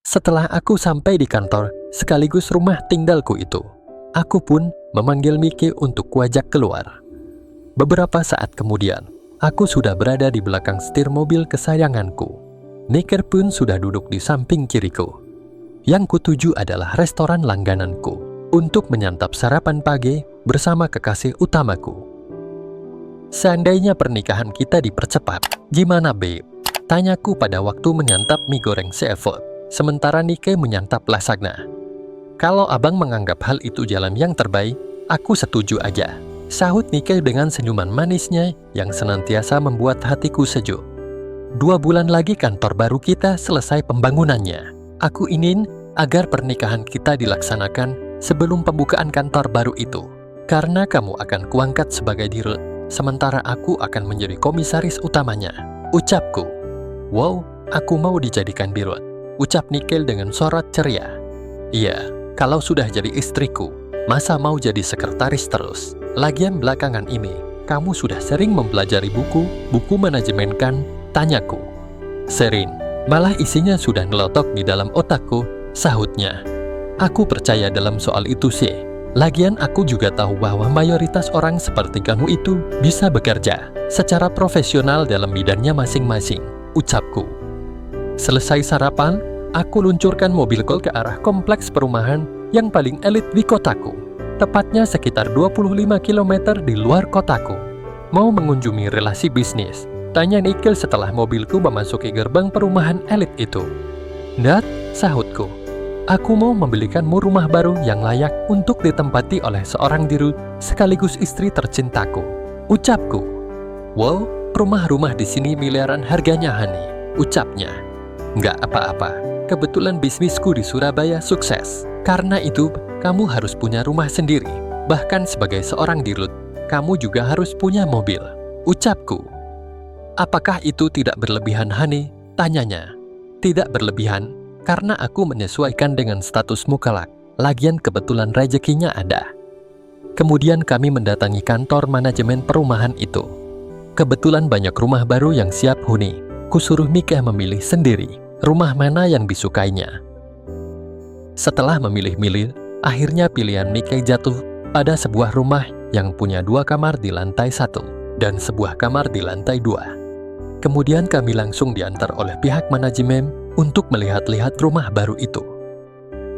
Setelah aku sampai di kantor, sekaligus rumah tinggalku itu, aku pun memanggil Mike untuk kuajak keluar. Beberapa saat kemudian, aku sudah berada di belakang setir mobil kesayanganku. Niker pun sudah duduk di samping kiriku. Yang kutuju adalah restoran langgananku untuk menyantap sarapan pagi bersama kekasih utamaku. Seandainya pernikahan kita dipercepat, gimana babe? Tanyaku pada waktu menyantap mie goreng seafood, sementara Nike menyantap lasagna. Kalau abang menganggap hal itu jalan yang terbaik, aku setuju aja, sahut Nike dengan senyuman manisnya yang senantiasa membuat hatiku sejuk. 2 bulan lagi kantor baru kita selesai pembangunannya. Aku ingin agar pernikahan kita dilaksanakan sebelum pembukaan kantor baru itu. Karena kamu akan kuangkat sebagai dirut, sementara aku akan menjadi komisaris utamanya, ucapku. Wow, aku mau dijadikan dirut, ucap Nikel dengan sorot ceria. Iya, kalau sudah jadi istriku, masa mau jadi sekretaris terus? Lagian belakangan ini, kamu sudah sering mempelajari buku manajemen kan? Tanyaku. Sering, malah isinya sudah nelotok di dalam otakku, sahutnya. Aku percaya dalam soal itu sih. Lagian aku juga tahu bahwa mayoritas orang seperti kamu itu bisa bekerja secara profesional dalam bidangnya masing-masing, ucapku. Selesai sarapan, aku luncurkan mobilku ke arah kompleks perumahan yang paling elit di kotaku. Tepatnya sekitar 25 km di luar kotaku. Mau mengunjungi relasi bisnis, tanya Nikel setelah mobilku memasuki gerbang perumahan elit itu. "Nat," sahutku. "Aku mau membelikanmu rumah baru yang layak untuk ditempati oleh seorang dirut sekaligus istri tercintaku," ucapku. "Wow, rumah-rumah di sini miliaran harganya, Hani," ucapnya. "Nggak apa-apa, kebetulan bisnisku di Surabaya sukses. Karena itu, kamu harus punya rumah sendiri. Bahkan sebagai seorang dirut, kamu juga harus punya mobil," ucapku. "Apakah itu tidak berlebihan, Hani?" tanyanya. "Tidak berlebihan, karena aku menyesuaikan dengan statusmu kelak. Lagian kebetulan rezekinya ada." Kemudian kami mendatangi kantor manajemen perumahan itu. Kebetulan banyak rumah baru yang siap huni. Kusuruh Mika memilih sendiri rumah mana yang disukainya. Setelah memilih-milih, akhirnya pilihan Mika jatuh pada sebuah rumah yang punya 2 kamar di lantai 1 dan sebuah kamar di lantai 2. Kemudian kami langsung diantar oleh pihak manajemen untuk melihat-lihat rumah baru itu.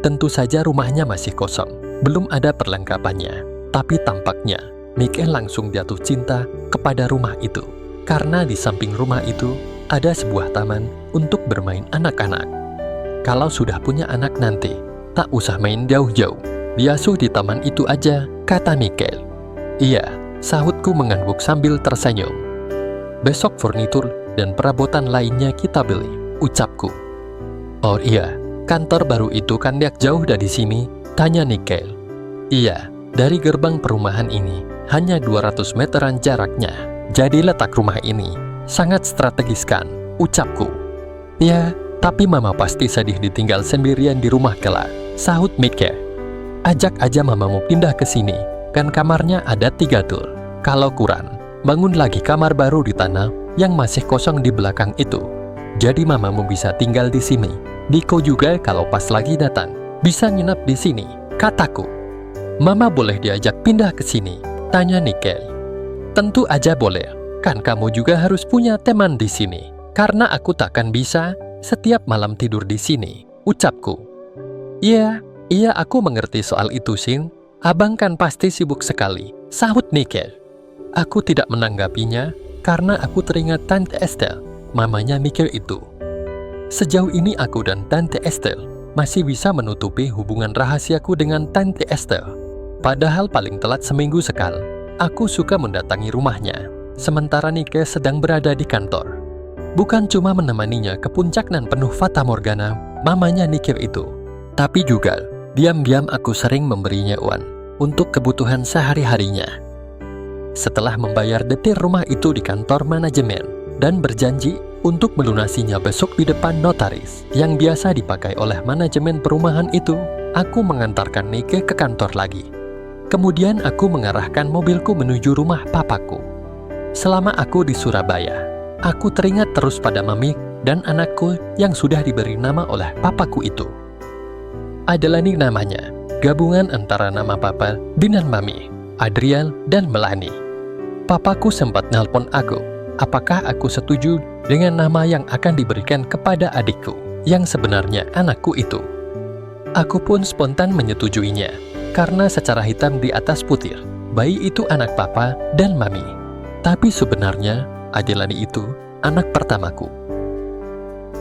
Tentu saja rumahnya masih kosong, belum ada perlengkapannya. Tapi tampaknya Mike langsung jatuh cinta kepada rumah itu. Karena di samping rumah itu ada sebuah taman untuk bermain anak-anak. Kalau sudah punya anak nanti, tak usah main jauh-jauh. Diasuh di taman itu aja, kata Mike. "Iya," sahutku mengangguk sambil tersenyum. "Besok furnitur dan perabotan lainnya kita beli," ucapku. "Oh iya, kantor baru itu kan jauh dari sini?" tanya Nikel. "Iya, dari gerbang perumahan ini hanya 200 meteran jaraknya. Jadi letak rumah ini sangat strategis kan?" ucapku. "Ya, tapi mama pasti sedih ditinggal sendirian di rumah kelak," sahut Mike. "Ajak aja mamamu pindah ke sini, kan kamarnya ada 3 tuh. Kalau kurang, bangun lagi kamar baru di tanah yang masih kosong di belakang itu. Jadi mamamu bisa tinggal di sini. Diko juga kalau pas lagi datang bisa nginep di sini," kataku. "Mama boleh diajak pindah ke sini?" tanya Nikel. "Tentu aja boleh. Kan kamu juga harus punya teman di sini. Karena aku takkan bisa setiap malam tidur di sini," ucapku. Iya, aku mengerti soal itu, Sin. Abang kan pasti sibuk sekali," sahut Nikel. Aku tidak menanggapinya karena aku teringat Tante Estelle, mamanya Mikkel itu. Sejauh ini aku dan Tante Estelle masih bisa menutupi hubungan rahasiaku dengan Tante Estelle. Padahal paling telat seminggu sekali, aku suka mendatangi rumahnya, sementara Nike sedang berada di kantor. Bukan cuma menemaninya ke puncak nan penuh fata morgana, mamanya Nike itu, tapi juga diam-diam aku sering memberinya uang untuk kebutuhan sehari-harinya. Setelah membayar detir rumah itu di kantor manajemen dan berjanji untuk melunasinya besok di depan notaris yang biasa dipakai oleh manajemen perumahan itu, aku mengantarkan Nike ke kantor lagi. Kemudian aku mengarahkan mobilku menuju rumah papaku. Selama aku di Surabaya, aku teringat terus pada Mami dan anakku yang sudah diberi nama oleh papaku itu. Adalani namanya, gabungan antara nama papa dengan mami, Adriel dan Melanie. Papaku sempat nelpon aku, apakah aku setuju dengan nama yang akan diberikan kepada adikku, yang sebenarnya anakku itu. Aku pun spontan menyetujuinya, karena secara hitam di atas putih, bayi itu anak papa dan mami. Tapi sebenarnya, Adelani itu anak pertamaku.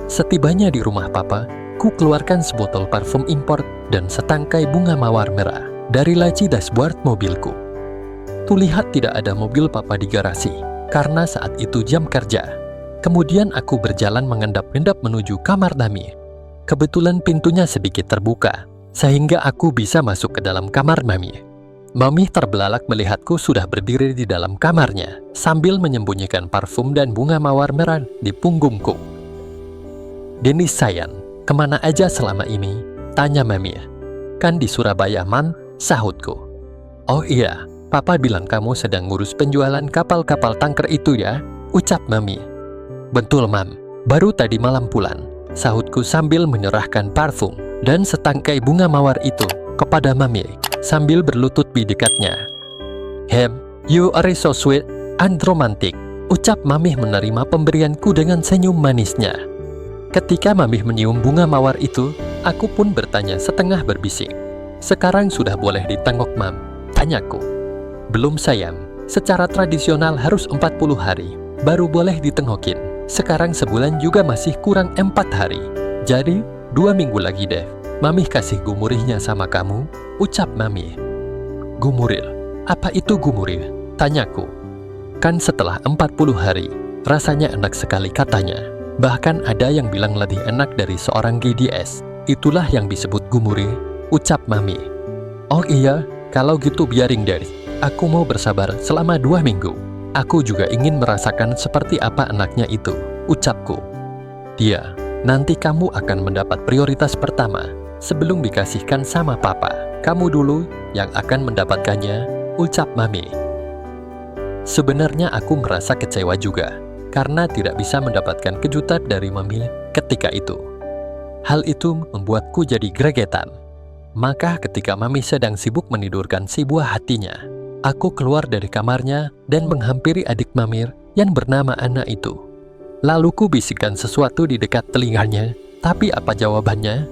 Setibanya di rumah papa, ku keluarkan sebotol parfum impor dan setangkai bunga mawar merah dari laci dashboard mobilku. Kulihat tidak ada mobil papa di garasi, karena saat itu jam kerja. Kemudian aku berjalan mengendap-endap menuju kamar Mami. Kebetulan pintunya sedikit terbuka, sehingga aku bisa masuk ke dalam kamar Mami. Mami terbelalak melihatku sudah berdiri di dalam kamarnya, sambil menyembunyikan parfum dan bunga mawar merah di punggungku. "Denis sayang, kemana aja selama ini?" tanya Mami. "Kan di Surabaya, Man," sahutku. "Oh iya, Papa bilang kamu sedang ngurus penjualan kapal-kapal tanker itu ya," ucap Mami. "Betul, Mam. Baru tadi malam pulang," sahutku sambil menyerahkan parfum dan setangkai bunga mawar itu kepada Mami sambil berlutut di dekatnya. "Hem, you are so sweet and romantic," ucap Mami menerima pemberianku dengan senyum manisnya. Ketika Mami menyium bunga mawar itu, aku pun bertanya setengah berbisik, "Sekarang sudah boleh ditengok, Mam?" tanyaku. "Belum sayang, secara tradisional harus 40 hari, baru boleh ditengokin. Sekarang sebulan juga masih kurang 4 hari. Jadi, 2 minggu lagi deh, Mami kasih gumurihnya sama kamu," ucap Mami. "Gumuril? Apa itu gumuril?" tanyaku. "Kan setelah 40 hari, rasanya enak sekali," katanya. "Bahkan ada yang bilang lebih enak dari seorang GDS. Itulah yang disebut gumuril," ucap Mami. "Oh iya, kalau gitu biarin deh. Aku mau bersabar selama 2 minggu. Aku juga ingin merasakan seperti apa enaknya itu," ucapku. "Dia, nanti kamu akan mendapat prioritas pertama sebelum dikasihkan sama papa. Kamu dulu yang akan mendapatkannya," ucap Mami. Sebenarnya aku merasa kecewa juga, karena tidak bisa mendapatkan kejutan dari Mami ketika itu. Hal itu membuatku jadi gregetan. Maka ketika Mami sedang sibuk menidurkan si buah hatinya, aku keluar dari kamarnya dan menghampiri adik Mamir yang bernama Ana itu. Lalu ku bisikkan sesuatu di dekat telinganya, tapi apa jawabannya?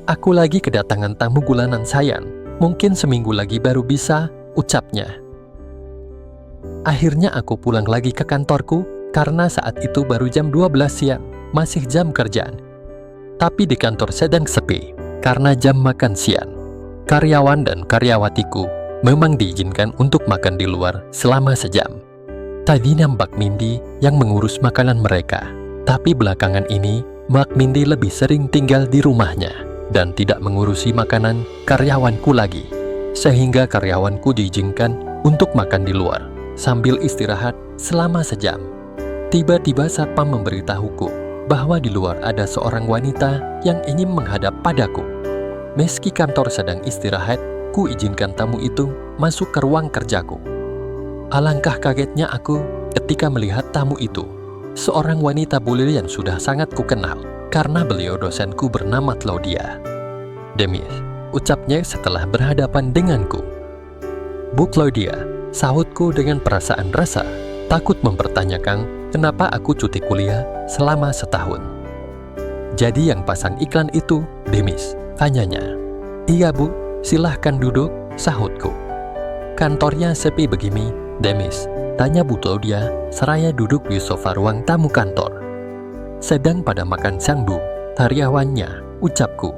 "Aku lagi kedatangan tamu bulanan sayang, mungkin seminggu lagi baru bisa," ucapnya. Akhirnya aku pulang lagi ke kantorku, karena saat itu baru jam 12 siang, masih jam kerjaan. Tapi di kantor sedang sepi, karena jam makan siang. Karyawan dan karyawatiku memang diizinkan untuk makan di luar selama sejam. Tadinya Mbak Mindy yang mengurus makanan mereka, tapi belakangan ini Mbak Mindy lebih sering tinggal di rumahnya dan tidak mengurusi makanan karyawanku lagi, sehingga karyawanku diizinkan untuk makan di luar sambil istirahat selama sejam. Tiba-tiba satpam memberitahuku bahwa di luar ada seorang wanita yang ingin menghadap padaku. Meski kantor sedang istirahat, ku izinkan tamu itu masuk ke ruang kerjaku. Alangkah kagetnya aku ketika melihat tamu itu, seorang wanita bule yang sudah sangat kukenal, karena beliau dosenku bernama Claudia. "Demis," ucapnya setelah berhadapan denganku. "Bu Claudia," sahutku dengan perasaan rasa, takut mempertanyakan kenapa aku cuti kuliah selama setahun. "Jadi yang pasang iklan itu, Demis?" tanyanya. "Iya Bu, silahkan duduk," sahutku. "Kantornya sepi begini, Demis?" tanya Bu Claudia seraya duduk di sofa ruang tamu kantor. "Sedang pada makan siang Bu, karyawannya," ucapku.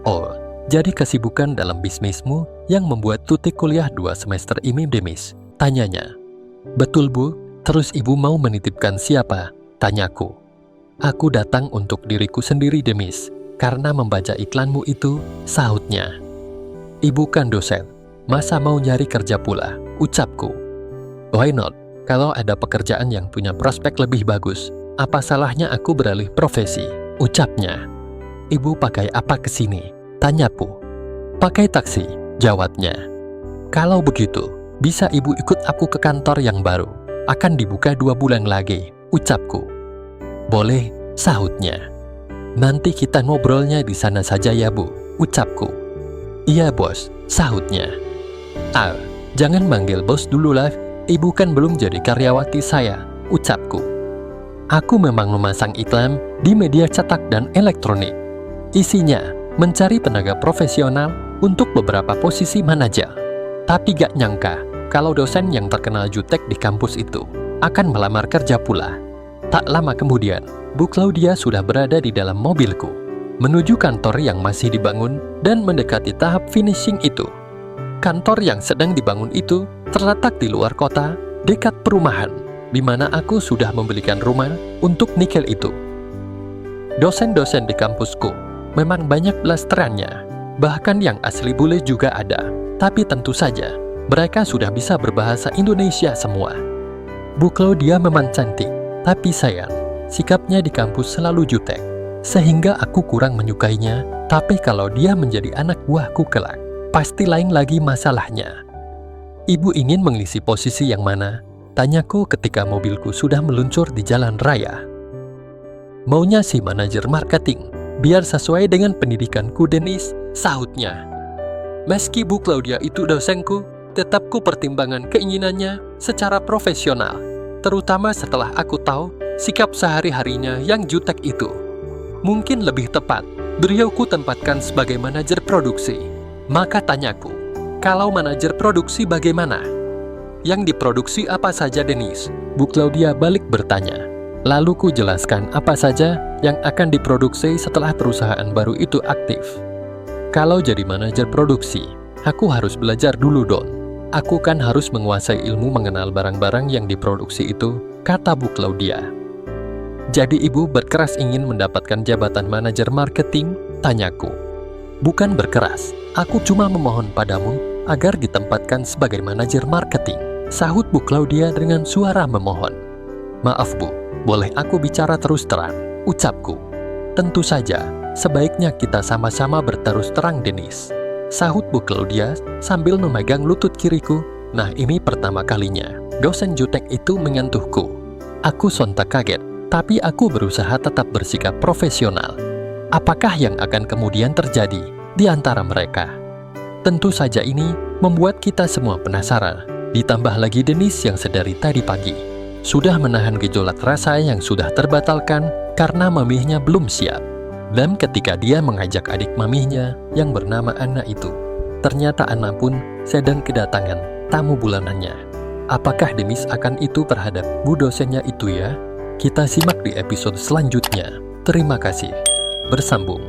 "Oh, jadi kesibukan dalam bisnismu yang membuat tutik kuliah 2 semester ini, Demis?" tanyanya. "Betul Bu, terus Ibu mau menitipkan siapa?" tanyaku. "Aku datang untuk diriku sendiri, Demis, karena membaca iklanmu itu," sahutnya. "Ibu kan dosen, masa mau nyari kerja pula?" ucapku. "Why not? Kalau ada pekerjaan yang punya prospek lebih bagus, apa salahnya aku beralih profesi?" ucapnya. "Ibu pakai apa ke sini?" tanyaku. "Pakai taksi," jawabnya. "Kalau begitu, bisa Ibu ikut aku ke kantor yang baru. Akan dibuka 2 bulan lagi," ucapku. "Boleh, sahutnya. "Nanti kita ngobrolnya di sana saja ya, Bu," ucapku. "Iya, Bos," sahutnya. "Ah, jangan manggil bos dulu lah, ibu kan belum jadi karyawati saya," ucapku. Aku memang memasang iklan di media cetak dan elektronik. Isinya mencari tenaga profesional untuk beberapa posisi manajer. Tapi gak nyangka kalau dosen yang terkenal jutek di kampus itu akan melamar kerja pula. Tak lama kemudian, Bu Claudia sudah berada di dalam mobilku, menuju kantor yang masih dibangun dan mendekati tahap finishing itu. Kantor yang sedang dibangun itu terletak di luar kota, dekat perumahan, di mana aku sudah membelikan rumah untuk nikel itu. Dosen-dosen di kampusku memang banyak blasterannya, bahkan yang asli bule juga ada. Tapi tentu saja, mereka sudah bisa berbahasa Indonesia semua. Bu Claudia memang cantik, tapi sayang, sikapnya di kampus selalu jutek, sehingga aku kurang menyukainya. Tapi kalau dia menjadi anak buahku kelak, pasti lain lagi masalahnya. "Ibu ingin mengisi posisi yang mana?" tanyaku ketika mobilku sudah meluncur di jalan raya. "Maunya si manajer marketing, biar sesuai dengan pendidikanku, Denis," sahutnya. Meski Bu Claudia itu dosenku, tetap ku pertimbangkan keinginannya secara profesional, terutama setelah aku tahu sikap sehari-harinya yang jutek itu. Mungkin lebih tepat, beliau ku tempatkan sebagai manajer produksi. Maka tanyaku, "Kalau manajer produksi bagaimana?" "Yang diproduksi apa saja, Denis?" Bu Claudia balik bertanya. Lalu ku jelaskan apa saja yang akan diproduksi setelah perusahaan baru itu aktif. "Kalau jadi manajer produksi, aku harus belajar dulu, Don. Aku kan harus menguasai ilmu mengenal barang-barang yang diproduksi itu," kata Bu Claudia. "Jadi ibu berkeras ingin mendapatkan jabatan manajer marketing?" tanyaku. "Bukan berkeras, aku cuma memohon padamu agar ditempatkan sebagai manajer marketing," sahut Bu Claudia dengan suara memohon. "Maaf Bu, boleh aku bicara terus terang?" ucapku. "Tentu saja, sebaiknya kita sama-sama berterus terang, Denis," sahut Bu Claudia sambil memegang lutut kiriku. Nah, ini pertama kalinya dosen jutek itu menyentuhku. Aku sontak kaget, tapi aku berusaha tetap bersikap profesional. Apakah yang akan kemudian terjadi di antara mereka? Tentu saja ini membuat kita semua penasaran. Ditambah lagi Denis yang sedari tadi pagi sudah menahan gejolak rasa yang sudah terbatalkan karena mamihnya belum siap. Dan ketika dia mengajak adik mamihnya yang bernama Anna itu, ternyata Anna pun sedang kedatangan tamu bulanannya. Apakah Denis akan itu terhadap bu dosennya itu ya? Kita simak di episode selanjutnya. Terima kasih. Bersambung.